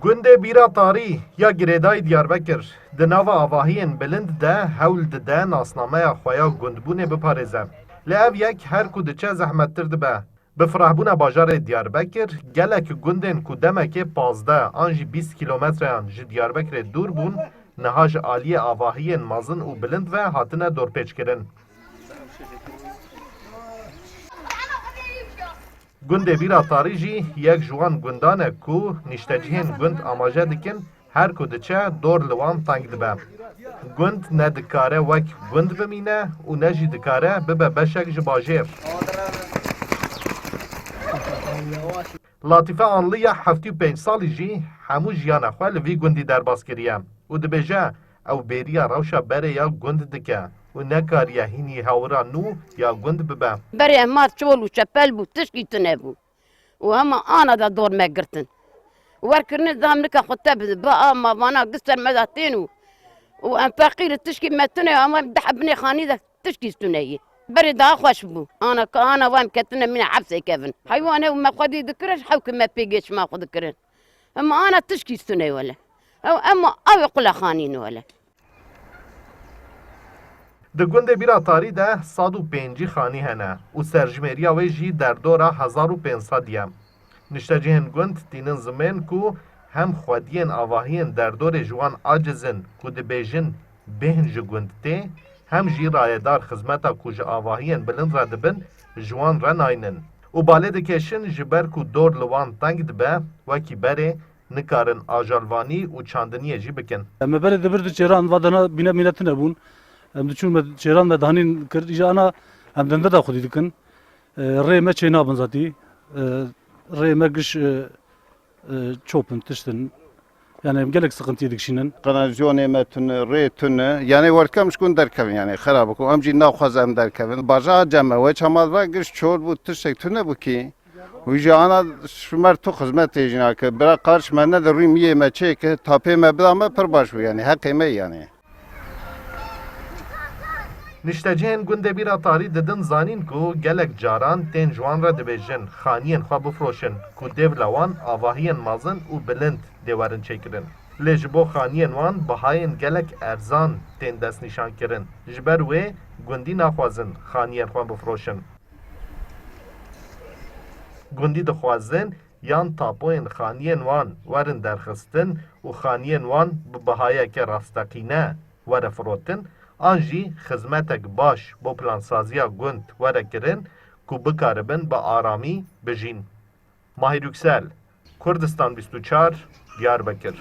Gundê Bîra Tarî ya girêdayî Diyarbekir di nava Avahiyên Bilind de hewl dide nasnameya xwe ya gundbûnê biparêze. Li ev yek her ku diçe zehmettir dibe. Bi firehbûna bajarê Diyarbekir, gelek gundên ku demekê 15 an jî 20 kilometreyan ji Diyarbekirê dûr bûn, niha ji aliyê Avahiyên mezin û bilind ve hatine dorpêçkirin. Gundê Bîra Tarî jî yek ji wan gundan e ku nîştecihên gund amaje dikin, her ku diçe dor li wan teng dibe. Gund ne dikare wek gund bimîne û ne jî dikare bibe beşek ji bajêr. Latife anliya 75 salî jî hemû jiyana xwe li vî gundî derbas kiriye û dibêje ew bêriya rewşa berê ya gund dike û nekariye hînî hewra nû ya gund bibe. Berê ma çol û çepel bû, tişkî tune bû. û hema ana da dor me girtin. Werkirinê damnika xwe te bide, ba mavana gister me da tên û em feqîr tişkî me tune ama dehe binê xanî de tişkî tuneyê. Berê daha xweş bû. Ana wan ketine mîne hepsê kevin. Heywan ew me xwedî dikirin, hewkê me pê geçma xwe dikirin. Ama ana tişkî tuney wele. Ama ew ê qula xanîn wele. Di Gundê Bîra Tarî de 105 xanî hene û serjimêriya wê jî derdora 1500 ye. Niştecihên gund tînin zimên ku hem xwediyên avahiyên derdorê ji wan acizin ku dibêjin bêhn ji gund tê, hem jî rayedar xizmeta ku ji avahiyên bilind re dibin ji wan re nayînin. û balê dikeşin ji ber ku dor li wan teng dibe, wekî berê nikarin ajalvanî û çandiniyê jî bikin. Me berê dibir di çêran vadana bîne mînetin hebûn. Em diçûn me çêran me danîn kir îja ana em dende da xwedî dikin. Rê me çê nabin zatî. Rê me giş çopin tiştin. Yani em gelek sıkıntıyı dikişinin. Kanalizasyonê me tune, rê tune. Yani werkem ji kun derkevin yani xerab bû. Em jî naxwaze em derkevin. Baja ceme we çemad ve giş çol bû tiştek tune bû kî. Wî jî ana şumer tu xizmetê jî nake. Bira qarş me ne de rûyê miyê me çêke tapê me bida me pir baş bû yani heqê me yani. Niştecihên Gundê Bîra Tarî didin zanîn ku gelek caran tên ji wan re dibêjin xaniyên xwe bifroşin ku dêv li wan avahiyên mezin û bilind dê werin çêkirin. Lê ji bo xaniyên wan bihayên gelek erzan tên destnîşankirin. Ji ber wê gundî naxwazin xaniyên xwe bifroşin. Gundî dixwazin yan tapoyên xaniyên wan werin derxistin û xaniyên wan bi bihayeke rasteqîne were firotin, an jî xizmetek baş bo plansaziya gund were kirin ku bikaribin bi aramî bijîn. Mahir Yüksel, Kurdistan 24, Diyarbekir.